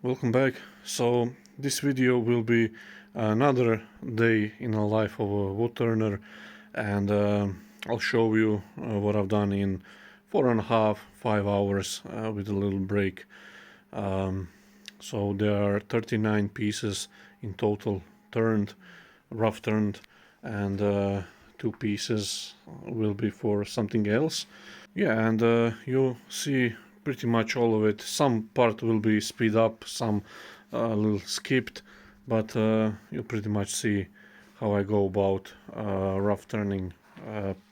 welcome back. So this video will be another day in the life of a woodturner, and I'll show you what I've done in 4.5–5 hours with a little break. So there are 39 pieces in total turned, rough turned, and 2 pieces will be for something else. Yeah, and you'll see pretty much all of it. Some part will be speed up, some a little skipped, but you'll pretty much see how I go about rough turning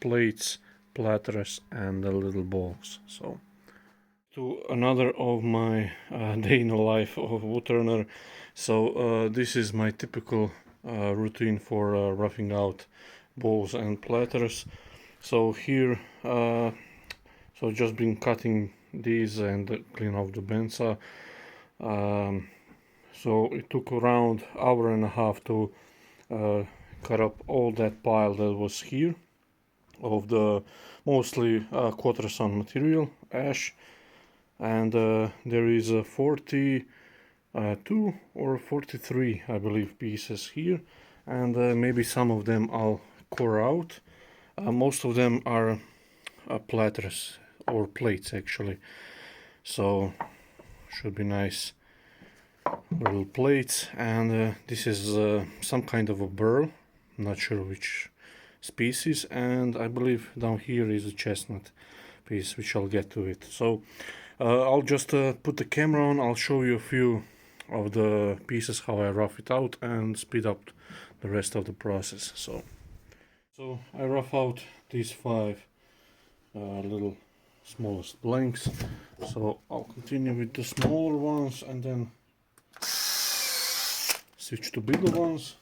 plates, platters, and the little balls. So to another of my day in the life of woodturner. So this is my typical routine for roughing out balls and platters. So here so just been cutting these and clean off the benza. So it took around hour and a half to cut up all that pile that was here of the mostly quarter-sawn material, ash, and there is a 42 or 43 I believe pieces here, and maybe some of them I'll core out. Most of them are platters or plates actually, so should be nice little plates. And this is some kind of a burl, not sure which species, and I believe down here is a chestnut piece, which I'll get to it. So I'll just put the camera on. I'll show you a few of the pieces, how I rough it out, and speed up the rest of the process. So I rough out these 5 little smallest blanks, so I'll continue with the smaller ones and then switch to bigger ones.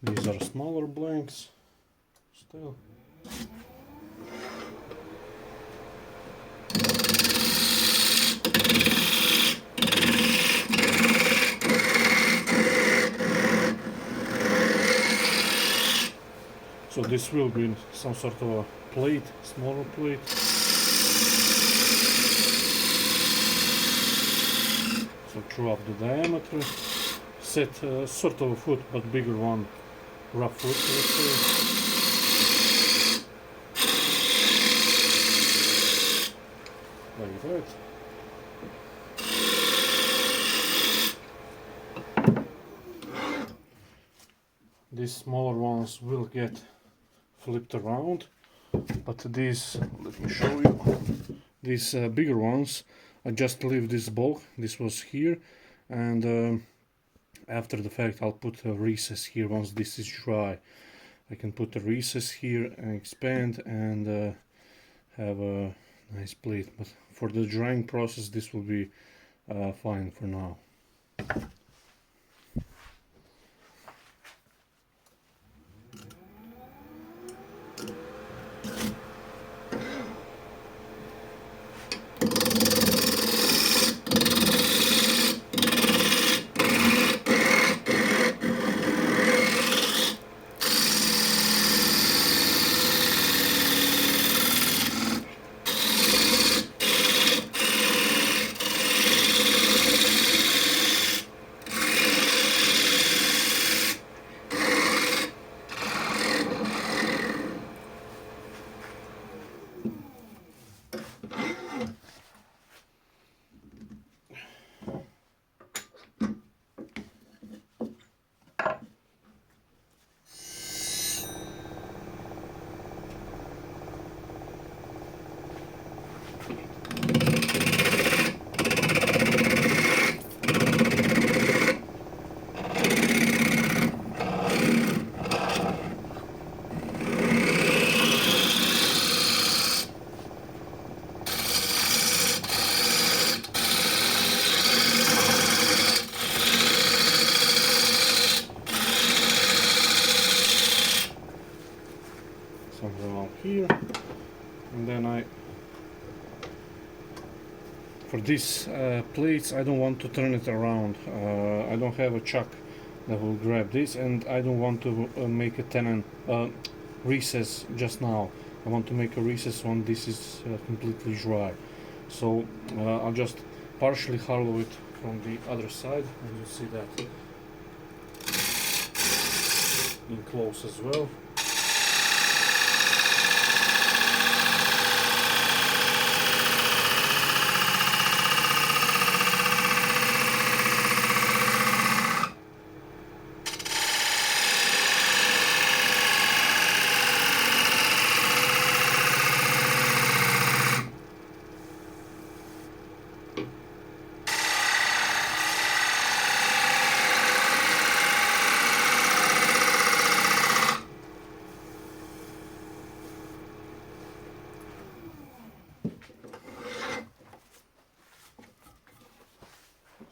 These are smaller blanks still. So this will be some sort of a plate, smaller plate. So throw up the diameter, set sort of a foot but bigger one, rough foot, let's say. Like that. These smaller ones will get flipped around, but these, let me show you, these bigger ones, I just leave this bulk, this was here, and after the fact I'll put a recess here. Once this is dry, I can put a recess here and expand and have a nice plate, but for the drying process this will be fine for now. here, and then for these plates I don't want to turn it around. I don't have a chuck that will grab this, and I don't want to make a tenon recess just now. I want to make a recess when this is completely dry. So I'll just partially hollow it from the other side, and you see that in close as well.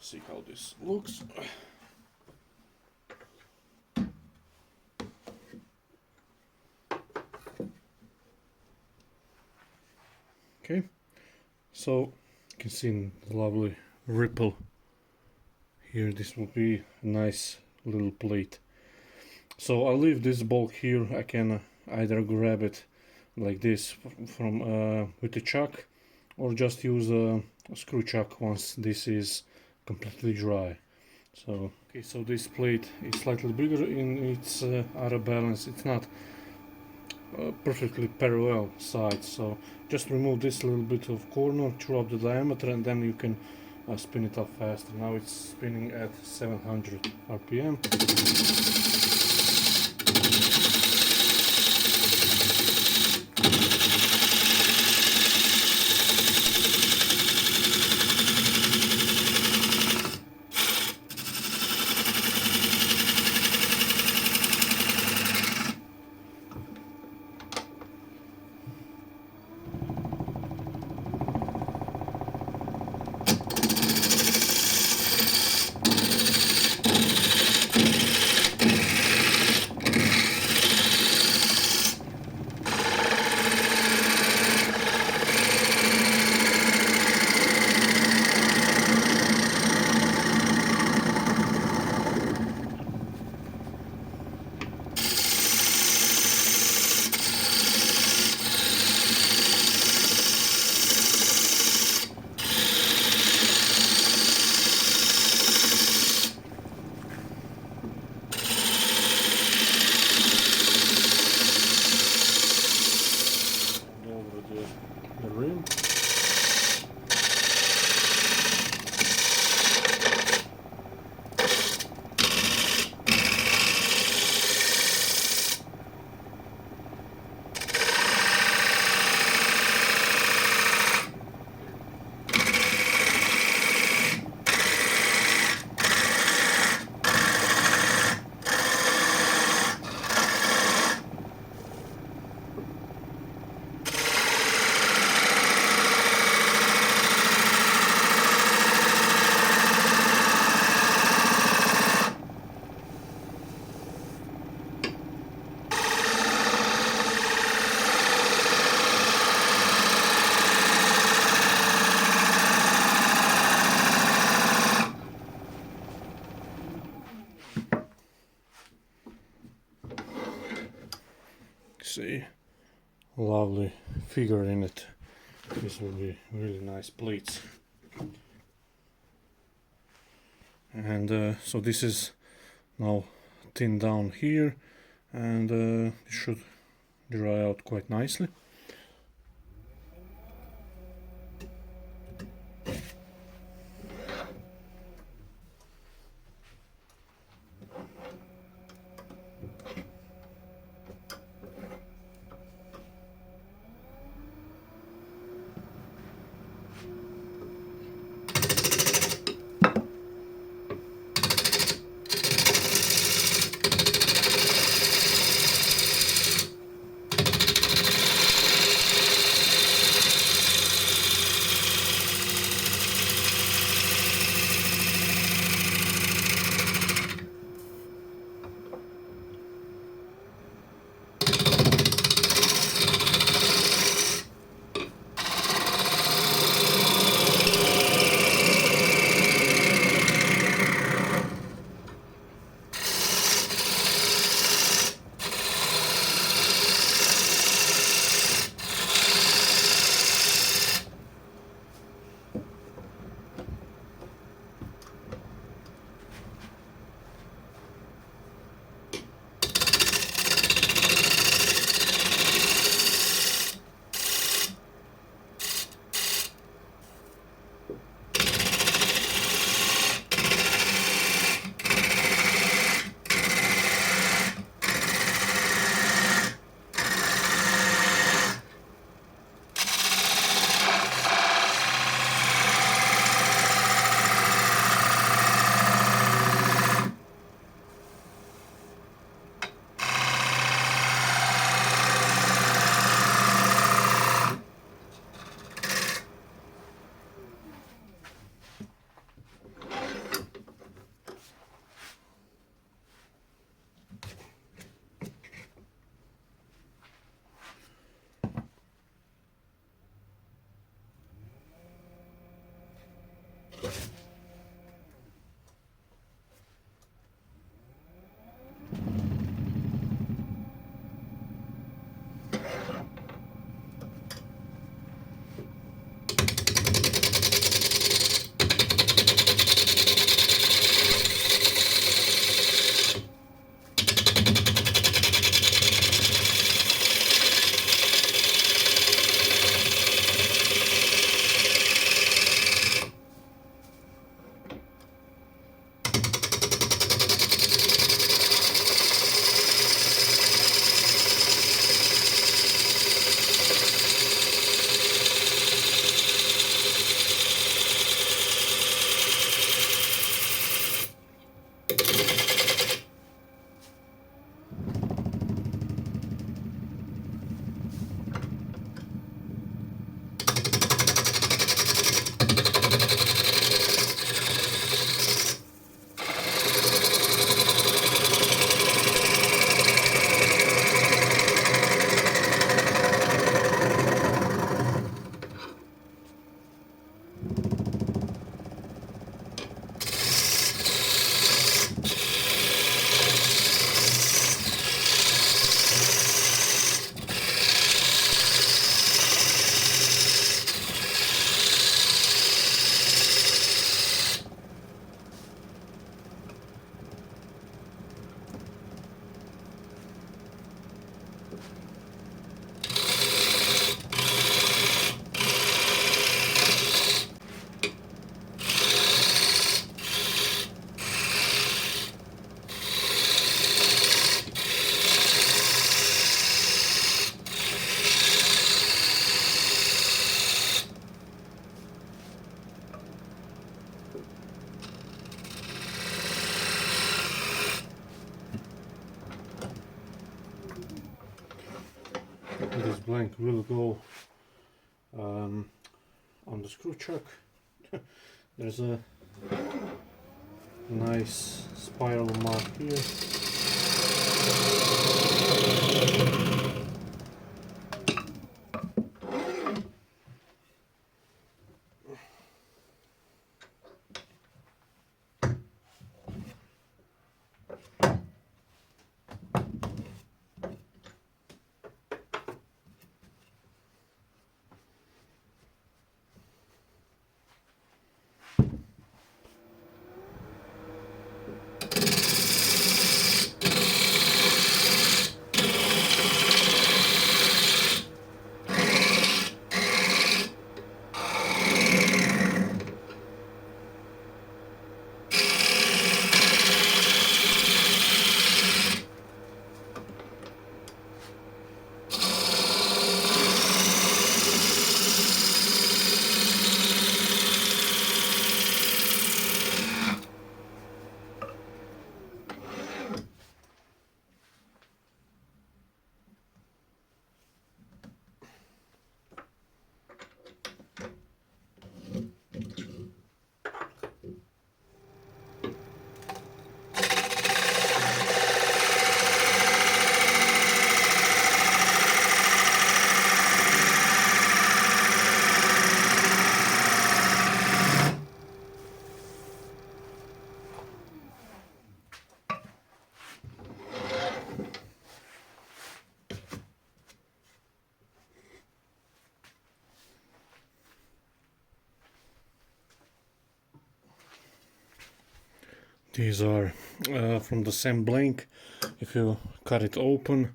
See how this looks. Okay, so you can see the lovely ripple here. This will be a nice little plate. So I'll leave this bolt here. I can either grab it like this from with the chuck, or just use a screw chuck once this is completely dry. So okay, so this plate is slightly bigger in its out of balance. It's not perfectly parallel sides, so just remove this little bit of corner, throw up the diameter, and then you can spin it up faster. Now it's spinning at 700 RPM. The rim. See, lovely figure in it. This will be really nice plates. And so this is now thinned down here, and it should dry out quite nicely. this blank will go on the screw chuck. There's a nice spiral mark here. These are from the same blank. If you cut it open,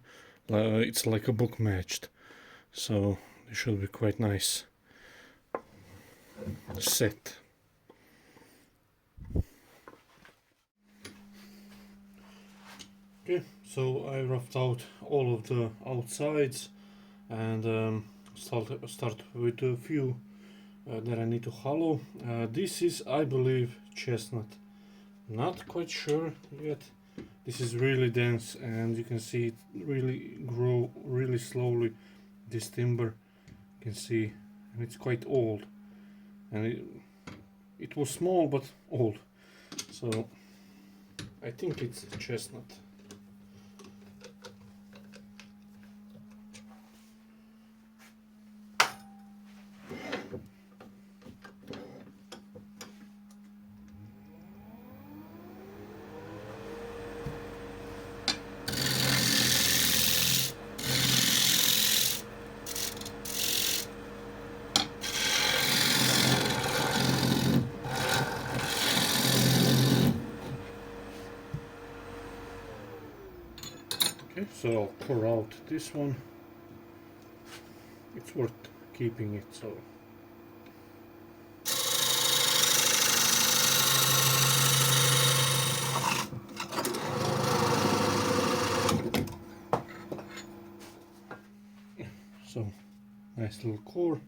it's like a book matched, so they should be quite nice set. Okay, so I roughed out all of the outsides and start with a few that I need to hollow. This is, I believe, Chestnut. Not quite sure yet. This is really dense and you can see it really grow really slowly, this timber. You can see, and it's quite old, and it was small but old, so I think it's Chestnut. Okay, so I'll pour out this one. It's worth keeping it, so. So, nice little core.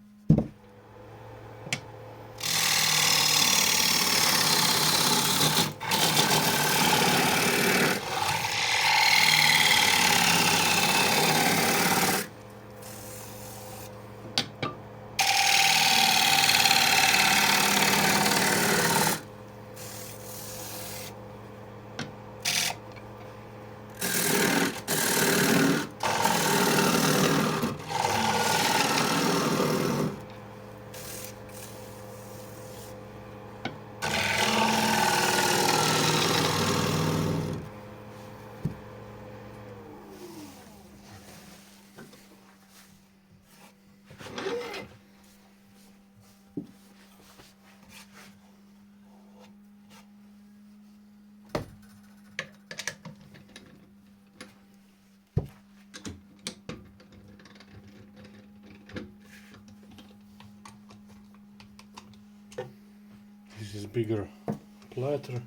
This is bigger platter.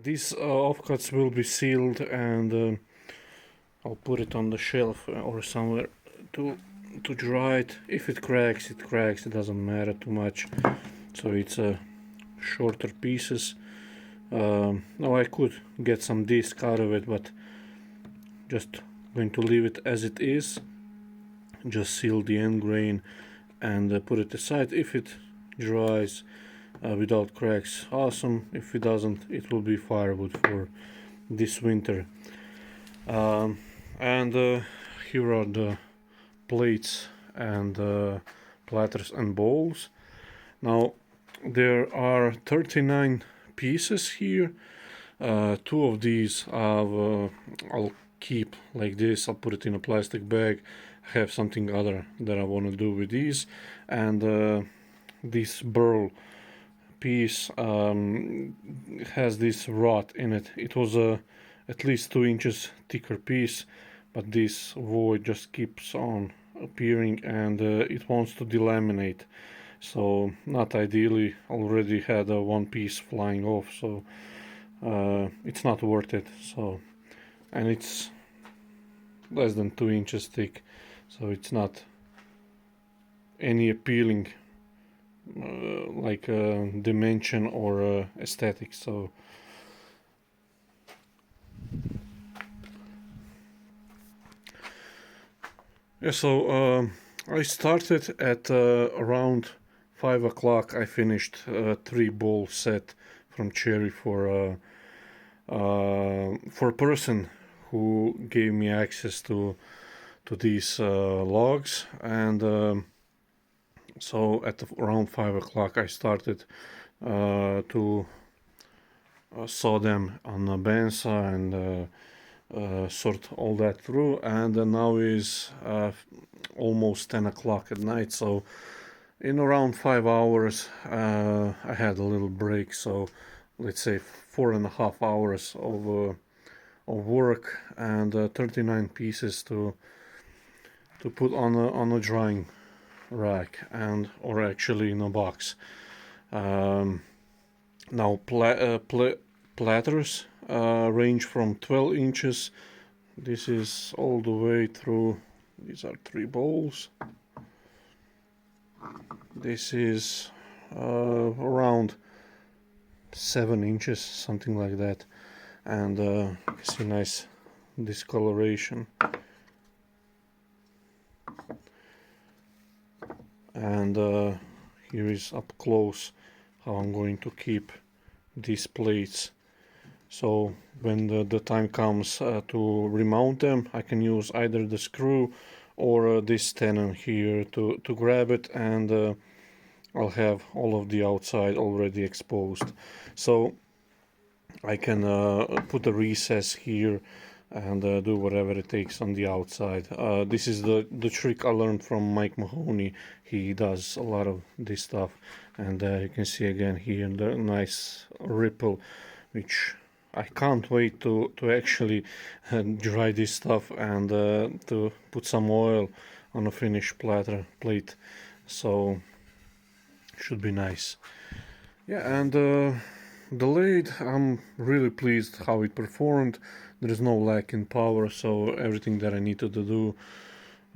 These offcuts will be sealed, and I'll put it on the shelf or somewhere to dry it. If it cracks, it cracks. It doesn't matter too much. So it's shorter pieces. Now I could get some disc out of it, but just going to leave it as it is. Just seal the end grain and put it aside. If it dries without cracks, awesome. If it doesn't, it will be firewood for this winter. And here are the plates and platters and bowls. Now there are 39 pieces here. 2 of these I'll keep like this. I'll put it in a plastic bag. Have something other that I want to do with these. And this burl piece has this rot in it. It was at least 2 inches thicker piece, but this void just keeps on appearing, and it wants to delaminate. So not ideally. Already had one piece flying off, so it's not worth it. So, and it's less than 2 inches thick, so it's not any appealing like dimension or aesthetics. So Yeah, so I started at around 5 o'clock. I finished 3 bowl set from Cherry for a person who gave me access to these logs, and so at around 5 o'clock I started to saw them on a bandsaw and sort all that through, and now is almost 10 o'clock at night, so in around 5 hours I had a little break, so let's say 4.5 hours of work and 39 pieces to put on a drying rack, and or actually in a box. Now platters range from 12 inches. This is all the way through. These are 3 bowls. This is around 7 inches, something like that, and you see nice discoloration. And here is up close how I'm going to keep these plates. So when the time comes to remount them, I can use either the screw or this tenon here to grab it, and I'll have all of the outside already exposed. So I can put a recess here and do whatever it takes on the outside. This is the trick I learned from Mike Mahoney. He does a lot of this stuff, and you can see again here the nice ripple, which I can't wait to actually dry this stuff and to put some oil on a finished plate. So should be nice. Yeah, and the lathe, I'm really pleased how it performed. There is no lack in power, so everything that I needed to do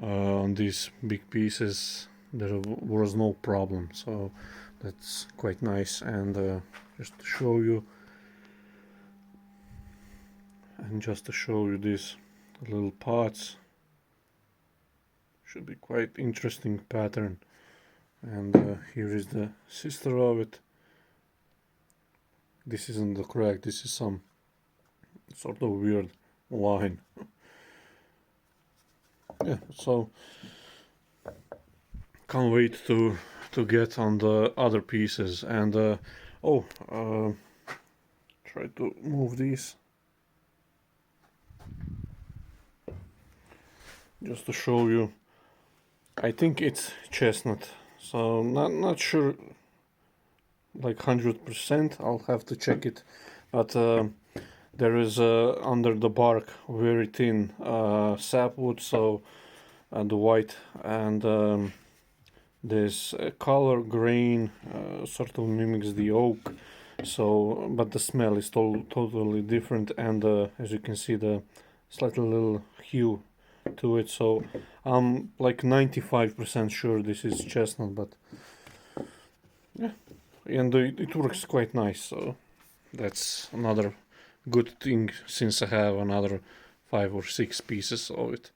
on these big pieces, there was no problem. So that's quite nice. And just to show you, these little parts, should be quite interesting pattern. And here is the sister of it. This isn't the crack, this is some sort of weird line. Yeah, so can't wait to get on the other pieces. And try to move these just to show you. I think it's chestnut, so not sure like 100%. I'll have to check it, but there is under the bark very thin sapwood, so the white, and this color grain sort of mimics the oak, so but the smell is totally different, and as you can see, the slightly little hue to it, so I'm like 95% sure this is chestnut, but yeah, and it works quite nice, so that's another good thing, since I have another 5 or 6 pieces of it.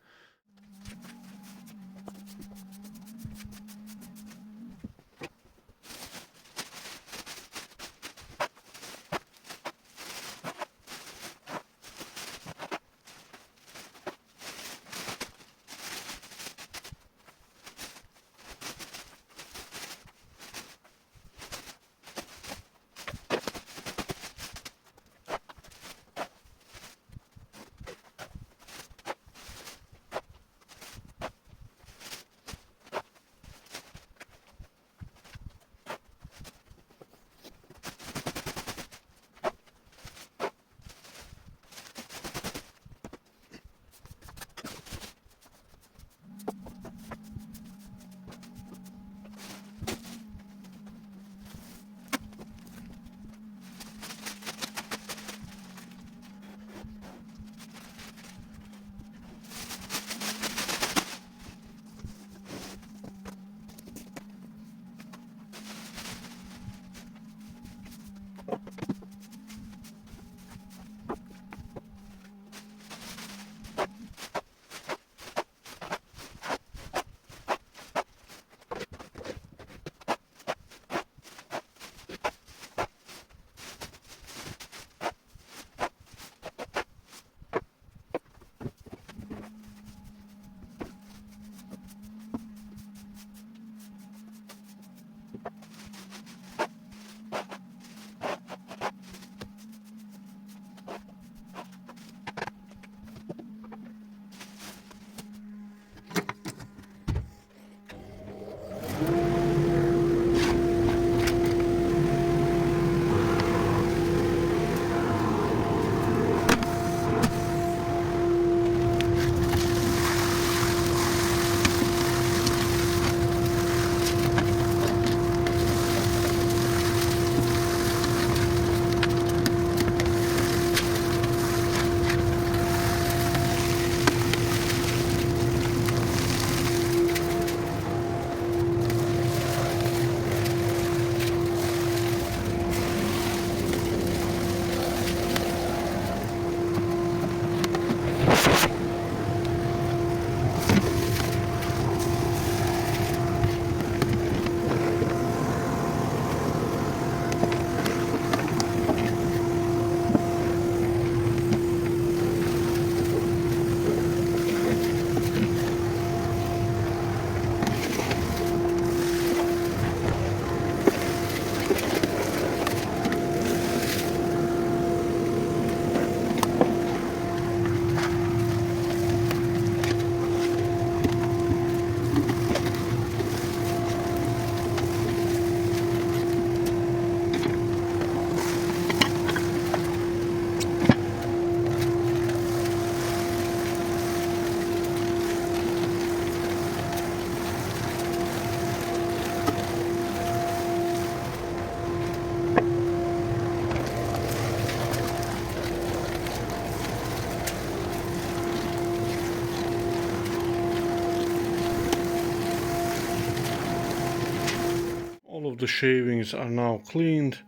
of the shavings are now cleaned.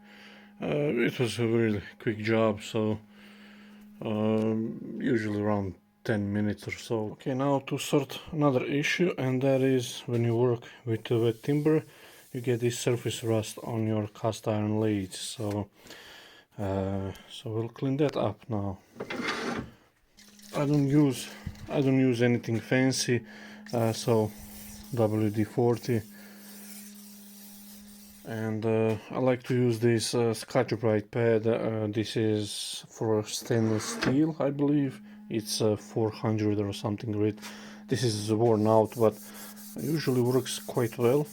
It was a really quick job, so usually around 10 minutes or so. Okay, now to sort another issue, and that is when you work with wet timber, you get this surface rust on your cast iron lathes. So we'll clean that up now. I don't use anything fancy, so WD-40, and I like to use this Scotch-Brite pad. This is for stainless steel, I believe. It's 400 or something grit. This is worn out, but usually works quite well.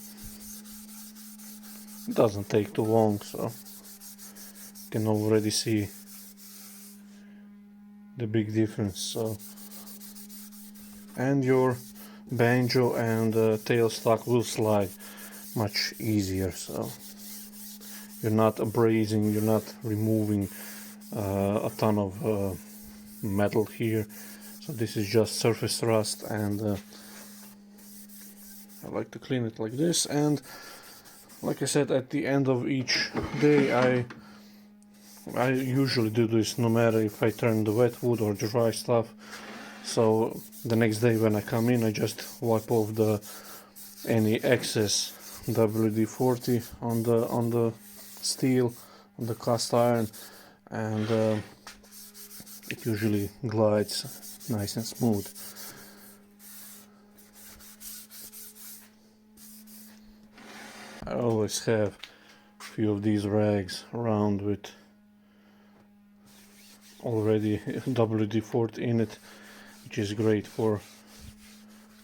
It doesn't take too long, so you can already see the big difference. So, and your banjo and tailstock will slide much easier, so you're not abrasing, you're not removing a ton of metal here. So this is just surface rust, and I like to clean it like this. And like I said, at the end of each day I usually do this no matter if I turn the wet wood or dry stuff. So the next day when I come in, I just wipe off any excess WD-40 on the steel, on the cast iron, and it usually glides nice and smooth. I always have a few of these rags around with already WD-40 in it, which is great for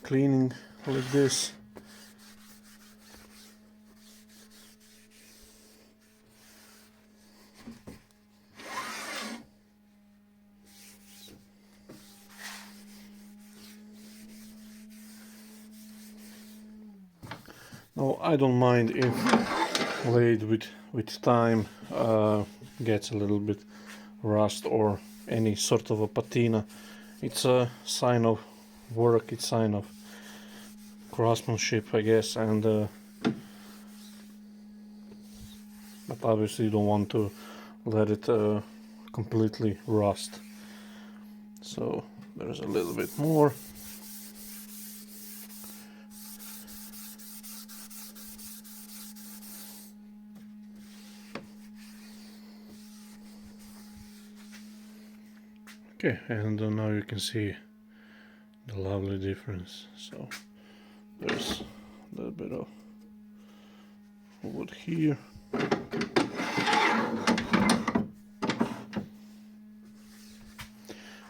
cleaning like this. Now, I don't mind if lathe with time gets a little bit rust or any sort of a patina. It's a sign of work, it's a sign of craftsmanship, I guess, and but obviously you don't want to let it completely rust. So there's a little bit more. Okay, and now you can see the lovely difference. So there's a little bit of wood here.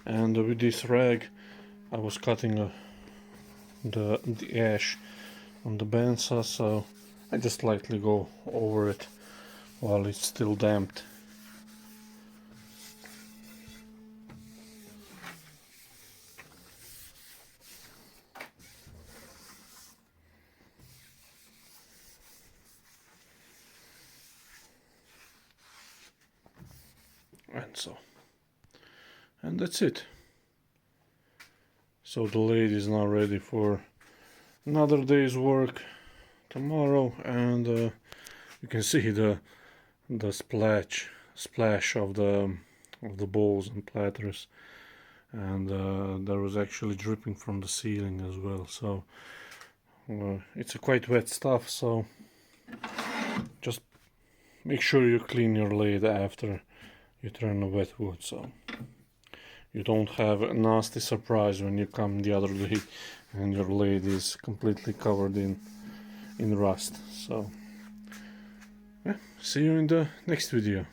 And with this rag I was cutting the ash on the bandsaw, so I just lightly go over it while it's still damped. And that's it. So the lathe is now ready for another day's work tomorrow, and you can see the splash of the bowls and platters, and there was actually dripping from the ceiling as well. So it's a quite wet stuff, so just make sure you clean your lathe after you turn the wet wood, so you don't have a nasty surprise when you come the other day and your lathe is completely covered in rust. So yeah, see you in the next video.